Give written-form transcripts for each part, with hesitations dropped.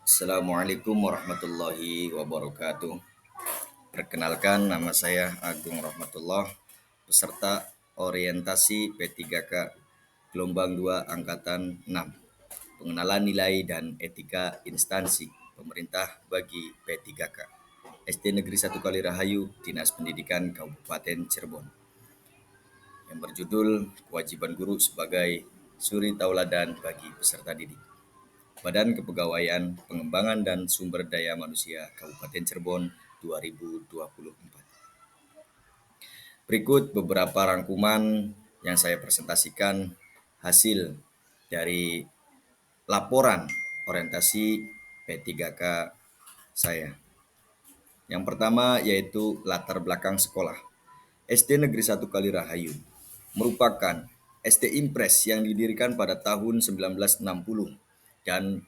Assalamualaikum warahmatullahi wabarakatuh. Perkenalkan, nama saya Agung Rahmatullah, peserta orientasi P3K gelombang 2 angkatan 6. Pengenalan nilai dan etika instansi pemerintah bagi P3K. SD Negeri 1 Kalirahayu, Dinas Pendidikan Kabupaten Cirebon. Yang berjudul Kewajiban Guru sebagai Suri Tauladan bagi Peserta Didik. Badan Kepegawaian Pengembangan dan Sumber Daya Manusia Kabupaten Cirebon 2024. Berikut beberapa rangkuman yang saya presentasikan hasil dari laporan orientasi P3K saya. Yang pertama yaitu latar belakang sekolah. SD Negeri 1 Kalirahayu merupakan SD Impres yang didirikan pada tahun 1960 dan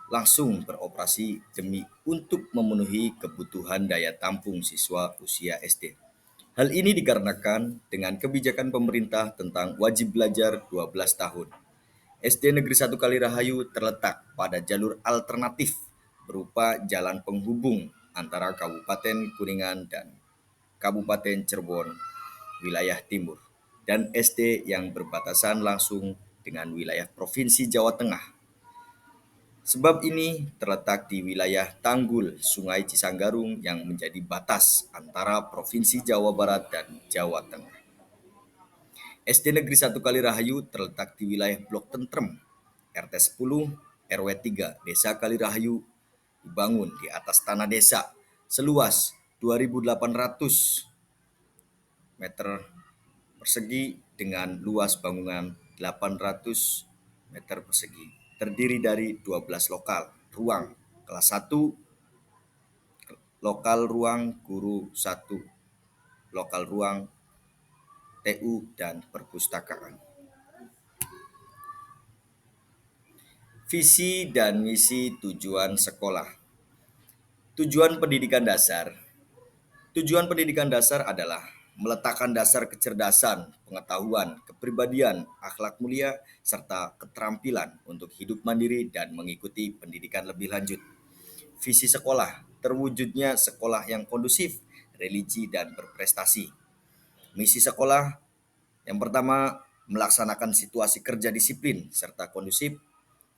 langsung beroperasi demi untuk memenuhi kebutuhan daya tampung siswa usia SD. Hal ini dikarenakan dengan kebijakan pemerintah tentang wajib belajar 12 tahun. SD Negeri 1 Kalirahayu terletak pada jalur alternatif berupa jalan penghubung antara Kabupaten Kuningan dan Kabupaten Cirebon wilayah timur, dan SD yang berbatasan langsung dengan wilayah Provinsi Jawa Tengah. Sebab ini terletak di wilayah Tanggul Sungai Cisanggarung yang menjadi batas antara Provinsi Jawa Barat dan Jawa Tengah. SD Negeri 1 Kalirahayu terletak di wilayah Blok Tentrem, RT 10, RW 3, Desa Kalirahayu, dibangun di atas tanah desa seluas 2.800 meter persegi dengan luas bangunan 800 meter persegi. Terdiri dari 12 lokal ruang kelas 1, lokal ruang guru 1, lokal ruang TU dan perpustakaan. Visi dan misi tujuan sekolah. Tujuan pendidikan dasar. Tujuan pendidikan dasar adalah meletakkan dasar kecerdasan, pengetahuan, kepribadian, akhlak mulia, serta keterampilan untuk hidup mandiri dan mengikuti pendidikan lebih lanjut. Visi sekolah, terwujudnya sekolah yang kondusif, religi, dan berprestasi. Misi sekolah, yang pertama, melaksanakan situasi kerja disiplin serta kondusif.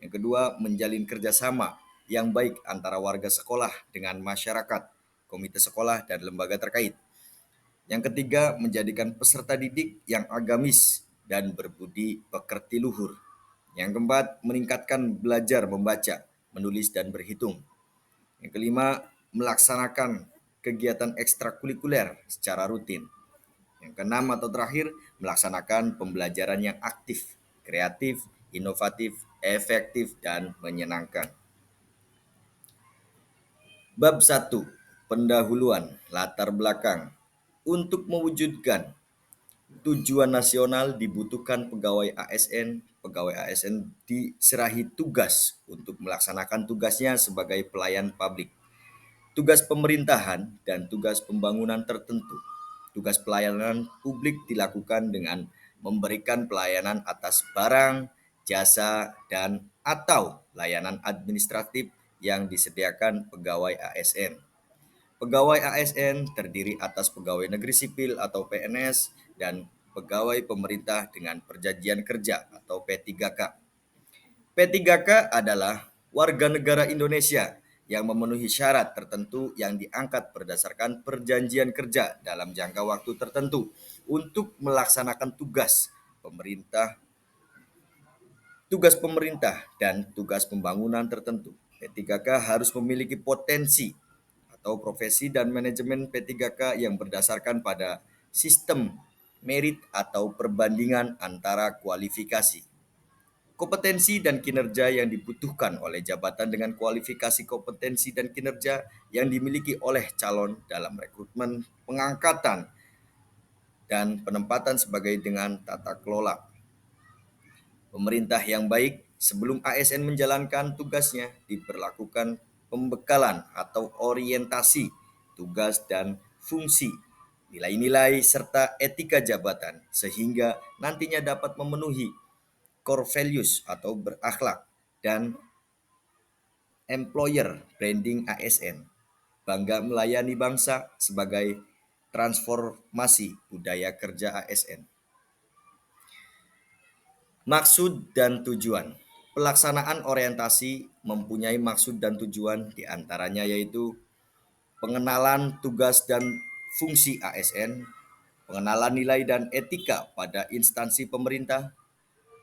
Yang kedua, menjalin kerjasama yang baik antara warga sekolah dengan masyarakat, komite sekolah, dan lembaga terkait. Yang ketiga, menjadikan peserta didik yang agamis dan berbudi pekerti luhur. Yang keempat, meningkatkan belajar membaca, menulis, dan berhitung. Yang kelima, melaksanakan kegiatan ekstrakurikuler secara rutin. Yang keenam atau terakhir, melaksanakan pembelajaran yang aktif, kreatif, inovatif, efektif, dan menyenangkan. Bab 1. Pendahuluan, latar belakang. Untuk mewujudkan tujuan nasional dibutuhkan pegawai ASN. Pegawai ASN diserahi tugas untuk melaksanakan tugasnya sebagai pelayan publik. Tugas pemerintahan dan tugas pembangunan tertentu. Tugas pelayanan publik dilakukan dengan memberikan pelayanan atas barang, jasa, dan atau layanan administratif yang disediakan pegawai ASN. Pegawai ASN terdiri atas pegawai negeri sipil atau PNS dan pegawai pemerintah dengan perjanjian kerja atau P3K. P3K adalah warga negara Indonesia yang memenuhi syarat tertentu yang diangkat berdasarkan perjanjian kerja dalam jangka waktu tertentu untuk melaksanakan tugas pemerintah dan tugas pembangunan tertentu. P3K harus memiliki potensi atau profesi dan manajemen P3K yang berdasarkan pada sistem merit atau perbandingan antara kualifikasi, kompetensi dan kinerja yang dibutuhkan oleh jabatan dengan kualifikasi kompetensi dan kinerja yang dimiliki oleh calon dalam rekrutmen, pengangkatan, dan penempatan sebagai dengan tata kelola. Pemerintah yang baik sebelum ASN menjalankan tugasnya diperlakukan pembekalan atau orientasi tugas dan fungsi, nilai-nilai serta etika jabatan sehingga nantinya dapat memenuhi core values atau berakhlak dan Employer Branding ASN, bangga melayani bangsa sebagai transformasi budaya kerja ASN. Maksud dan tujuan. Pelaksanaan orientasi mempunyai maksud dan tujuan, diantaranya yaitu pengenalan tugas dan fungsi ASN, pengenalan nilai dan etika pada instansi pemerintah,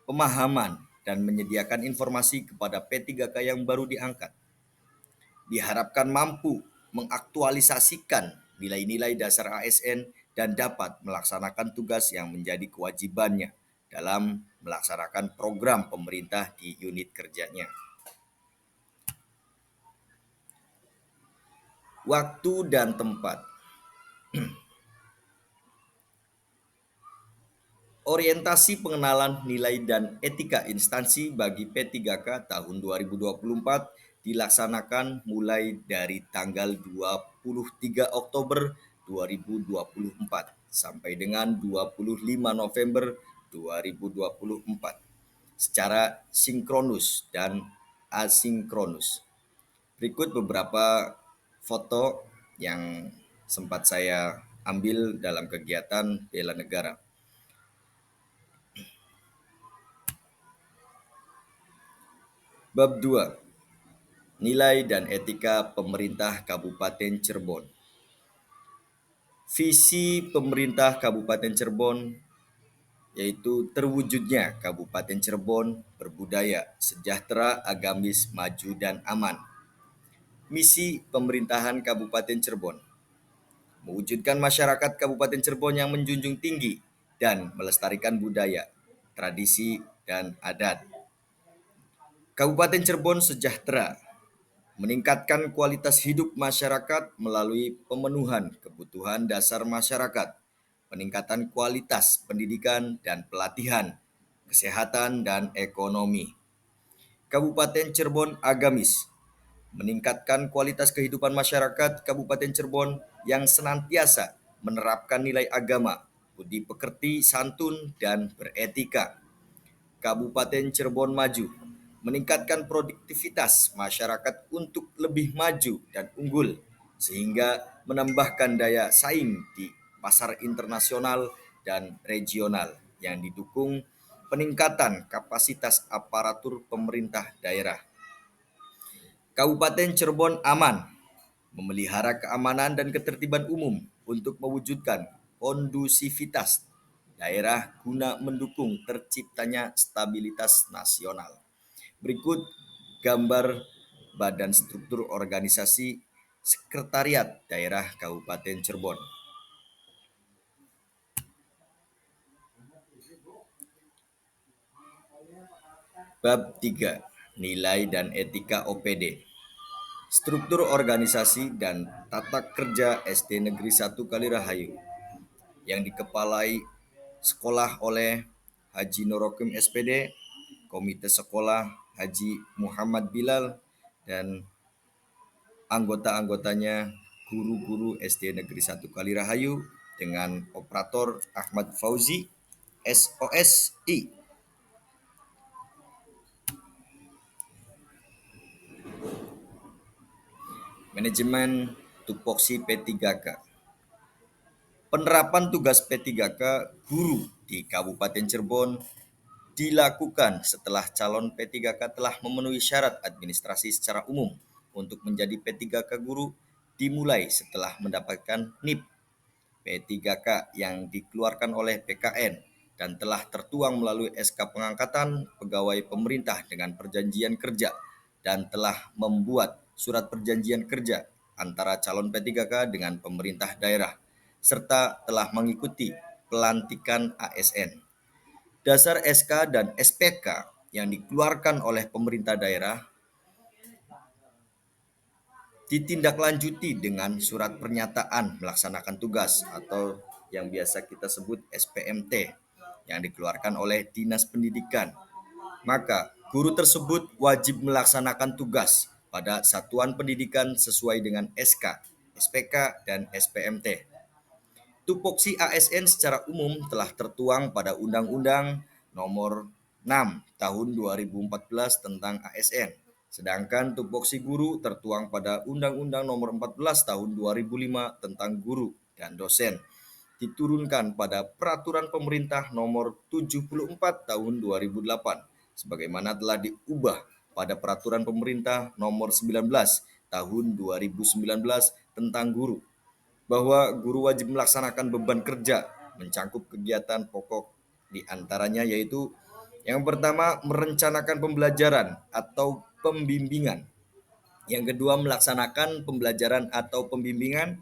pemahaman dan menyediakan informasi kepada P3K yang baru diangkat. Diharapkan mampu mengaktualisasikan nilai-nilai dasar ASN dan dapat melaksanakan tugas yang menjadi kewajibannya dalam melaksanakan program pemerintah di unit kerjanya. Waktu dan tempat. Orientasi pengenalan nilai dan etika instansi bagi P3K tahun 2024 dilaksanakan mulai dari tanggal 23 Oktober 2024 sampai dengan 25 November 2024 secara sinkronus dan asinkronus. Berikut beberapa foto yang sempat saya ambil dalam kegiatan bela negara. Bab 2. Nilai dan etika pemerintah Kabupaten Cirebon. Visi pemerintah Kabupaten Cirebon yaitu terwujudnya Kabupaten Cirebon berbudaya, sejahtera, agamis, maju, dan aman. Misi pemerintahan Kabupaten Cirebon: mewujudkan masyarakat Kabupaten Cirebon yang menjunjung tinggi dan melestarikan budaya, tradisi, dan adat. Kabupaten Cirebon sejahtera, meningkatkan kualitas hidup masyarakat melalui pemenuhan kebutuhan dasar masyarakat, peningkatan kualitas pendidikan dan pelatihan, kesehatan, dan ekonomi. Kabupaten Cirebon agamis, meningkatkan kualitas kehidupan masyarakat Kabupaten Cirebon yang senantiasa menerapkan nilai agama, budi pekerti, santun, dan beretika. Kabupaten Cirebon maju, meningkatkan produktivitas masyarakat untuk lebih maju dan unggul, sehingga menambahkan daya saing di pasar internasional dan regional yang didukung peningkatan kapasitas aparatur pemerintah daerah. Kabupaten Cirebon aman, memelihara keamanan dan ketertiban umum untuk mewujudkan kondusivitas daerah guna mendukung terciptanya stabilitas nasional. Berikut gambar badan struktur organisasi Sekretariat Daerah Kabupaten Cirebon. Bab 3. Nilai dan etika OPD. Struktur organisasi dan tata kerja SD Negeri 1 Kalirahayu yang dikepalai sekolah oleh Haji Norokim SPD, Komite Sekolah Haji Muhammad Bilal, dan anggota-anggotanya guru-guru SD Negeri 1 Kalirahayu dengan operator Ahmad Fauzi, SOSI. Manajemen tupoksi P3K. Penerapan tugas P3K guru di Kabupaten Cirebon dilakukan setelah calon P3K telah memenuhi syarat administrasi secara umum untuk menjadi P3K guru, dimulai setelah mendapatkan NIP P3K yang dikeluarkan oleh PKN dan telah tertuang melalui SK pengangkatan pegawai pemerintah dengan perjanjian kerja dan telah membuat surat perjanjian kerja antara calon P3K dengan pemerintah daerah serta telah mengikuti pelantikan ASN. Dasar SK dan SPK yang dikeluarkan oleh pemerintah daerah ditindaklanjuti dengan surat pernyataan melaksanakan tugas atau yang biasa kita sebut SPMT yang dikeluarkan oleh Dinas Pendidikan. Maka guru tersebut wajib melaksanakan tugas pada satuan pendidikan sesuai dengan SK, SPK, dan SPMT. Tupoksi ASN secara umum telah tertuang pada Undang-Undang Nomor 6 Tahun 2014 tentang ASN Sedangkan tupoksi guru tertuang pada Undang-Undang Nomor 14 Tahun 2005 tentang guru dan dosen, diturunkan pada Peraturan Pemerintah Nomor 74 Tahun 2008, sebagaimana telah diubah pada Peraturan Pemerintah Nomor 19 Tahun 2019 tentang guru, bahwa guru wajib melaksanakan beban kerja mencangkup kegiatan pokok di antaranya yaitu yang pertama merencanakan pembelajaran atau pembimbingan, yang kedua melaksanakan pembelajaran atau pembimbingan,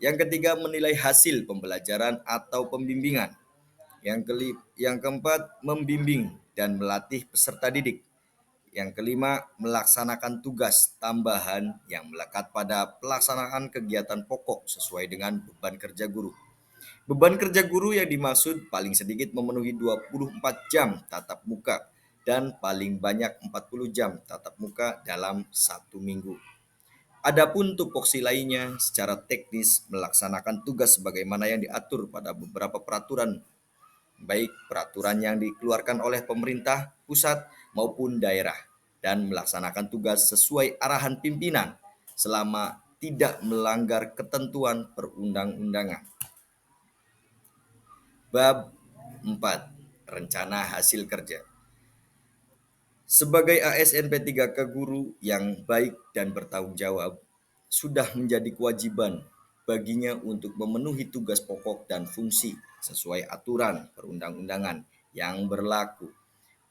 yang ketiga menilai hasil pembelajaran atau pembimbingan, yang keempat membimbing dan melatih peserta didik, yang kelima melaksanakan tugas tambahan yang melekat pada pelaksanaan kegiatan pokok sesuai dengan beban kerja guru. Beban kerja guru yang dimaksud paling sedikit memenuhi 24 jam tatap muka dan paling banyak 40 jam tatap muka dalam satu minggu. Adapun tupoksi lainnya secara teknis melaksanakan tugas sebagaimana yang diatur pada beberapa peraturan, baik peraturan yang dikeluarkan oleh pemerintah pusat maupun daerah, dan melaksanakan tugas sesuai arahan pimpinan selama tidak melanggar ketentuan perundang-undangan. Bab 4. Rencana hasil kerja. Sebagai ASN P3K guru yang baik dan bertanggung jawab, sudah menjadi kewajiban baginya untuk memenuhi tugas pokok dan fungsi sesuai aturan perundang-undangan yang berlaku.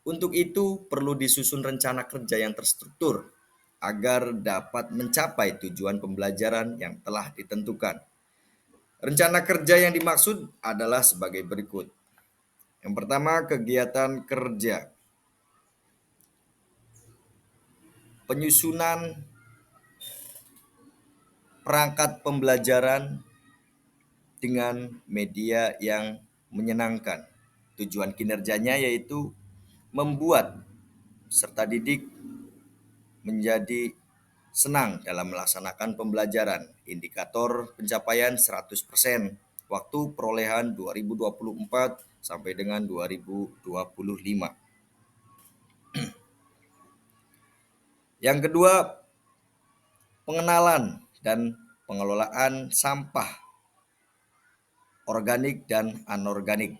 Untuk itu perlu disusun rencana kerja yang terstruktur agar dapat mencapai tujuan pembelajaran yang telah ditentukan. Rencana kerja yang dimaksud adalah sebagai berikut. Yang pertama, kegiatan kerja. Penyusunan perangkat pembelajaran dengan media yang menyenangkan. Tujuan kinerjanya yaitu membuat peserta didik menjadi senang dalam melaksanakan pembelajaran. Indikator pencapaian 100%, waktu perolehan 2024 sampai dengan 2025. Yang kedua, pengenalan dan pengelolaan sampah organik dan anorganik.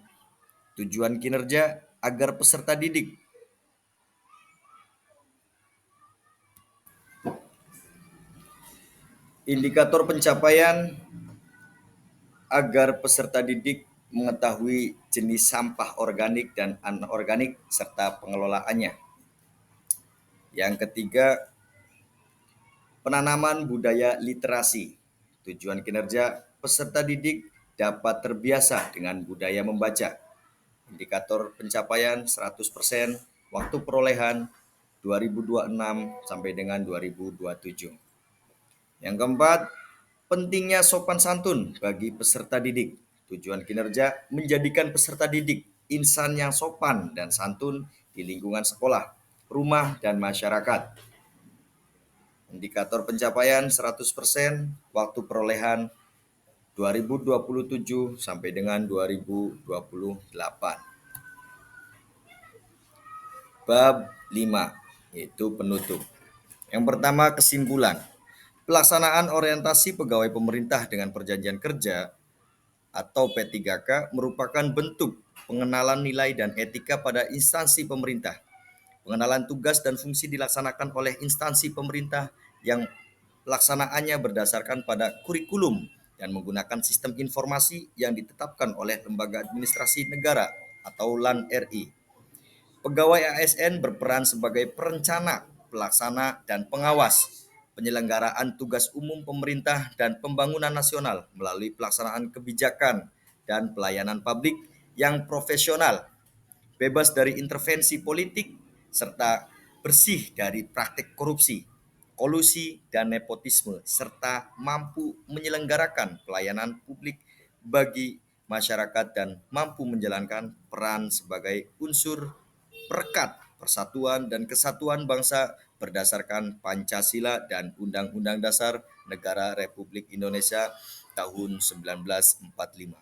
Tujuan kinerja agar peserta didik indikator pencapaian agar peserta didik mengetahui jenis sampah organik dan anorganik serta pengelolaannya. Yang ketiga, penanaman budaya literasi. Tujuan kinerja peserta didik dapat terbiasa dengan budaya membaca. Indikator pencapaian 100%, waktu perolehan 2026 sampai dengan 2027. Yang keempat, pentingnya sopan santun bagi peserta didik. Tujuan kinerja menjadikan peserta didik insan yang sopan dan santun di lingkungan sekolah, rumah, dan masyarakat. Indikator pencapaian 100%, waktu perolehan 2027 sampai dengan 2028. Bab 5, yaitu penutup. Yang pertama, kesimpulan. Pelaksanaan orientasi pegawai pemerintah dengan perjanjian kerja atau P3K merupakan bentuk pengenalan nilai dan etika pada instansi pemerintah. Pengenalan tugas dan fungsi dilaksanakan oleh instansi pemerintah yang pelaksanaannya berdasarkan pada kurikulum dan menggunakan sistem informasi yang ditetapkan oleh Lembaga Administrasi Negara atau LAN RI. Pegawai ASN berperan sebagai perencana, pelaksana, dan pengawas penyelenggaraan tugas umum pemerintah dan pembangunan nasional melalui pelaksanaan kebijakan dan pelayanan publik yang profesional, bebas dari intervensi politik, serta bersih dari praktik korupsi, kolusi, dan nepotisme, serta mampu menyelenggarakan pelayanan publik bagi masyarakat dan mampu menjalankan peran sebagai unsur perekat persatuan dan kesatuan bangsa berdasarkan Pancasila dan Undang-Undang Dasar Negara Republik Indonesia tahun 1945.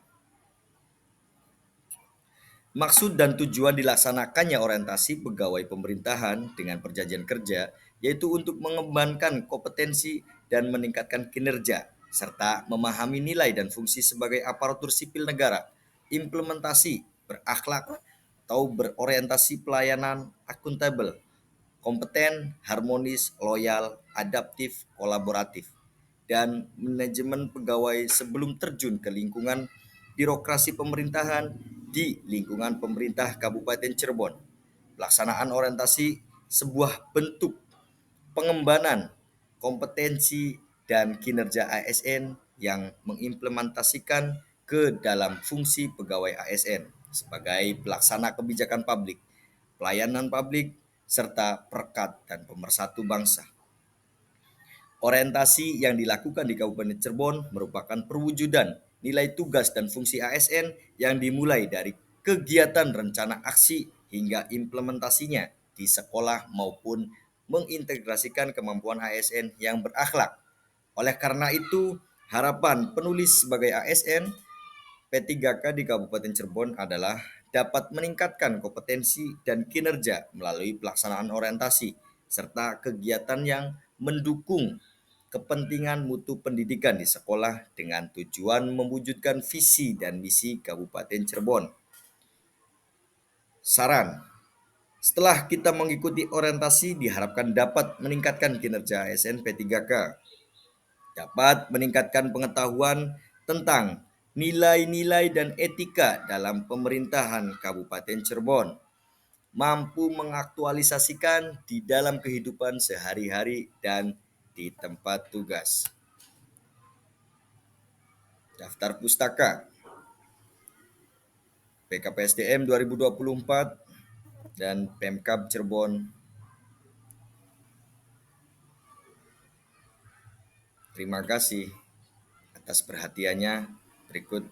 Maksud dan tujuan dilaksanakannya orientasi pegawai pemerintahan dengan perjanjian kerja yaitu untuk mengembangkan kompetensi dan meningkatkan kinerja, serta memahami nilai dan fungsi sebagai aparatur sipil negara, implementasi, berakhlak, atau berorientasi pelayanan akuntabel, kompeten, harmonis, loyal, adaptif, kolaboratif, dan manajemen pegawai sebelum terjun ke lingkungan birokrasi pemerintahan di lingkungan pemerintah Kabupaten Cirebon. Pelaksanaan orientasi sebuah bentuk pengembangan kompetensi dan kinerja ASN yang mengimplementasikan ke dalam fungsi pegawai ASN sebagai pelaksana kebijakan publik, pelayanan publik, serta perekat dan pemersatu bangsa. Orientasi yang dilakukan di Kabupaten Cirebon merupakan perwujudan nilai tugas dan fungsi ASN yang dimulai dari kegiatan rencana aksi hingga implementasinya di sekolah maupun mengintegrasikan kemampuan ASN yang berakhlak. Oleh karena itu, harapan penulis sebagai ASN P3K di Kabupaten Cirebon adalah dapat meningkatkan kompetensi dan kinerja melalui pelaksanaan orientasi serta kegiatan yang mendukung kepentingan mutu pendidikan di sekolah dengan tujuan mewujudkan visi dan misi Kabupaten Cirebon. Saran, setelah kita mengikuti orientasi diharapkan dapat meningkatkan kinerja ASN P3K, dapat meningkatkan pengetahuan tentang nilai-nilai dan etika dalam pemerintahan Kabupaten Cirebon, mampu mengaktualisasikan di dalam kehidupan sehari-hari dan di tempat tugas. Daftar Pustaka PKPSDM 2024 dan Pemkab Cirebon. Terima kasih atas perhatiannya. Berikut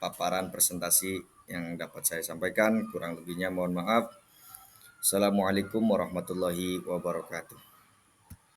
paparan presentasi yang dapat saya sampaikan. Kurang lebihnya mohon maaf. Assalamualaikum warahmatullahi wabarakatuh.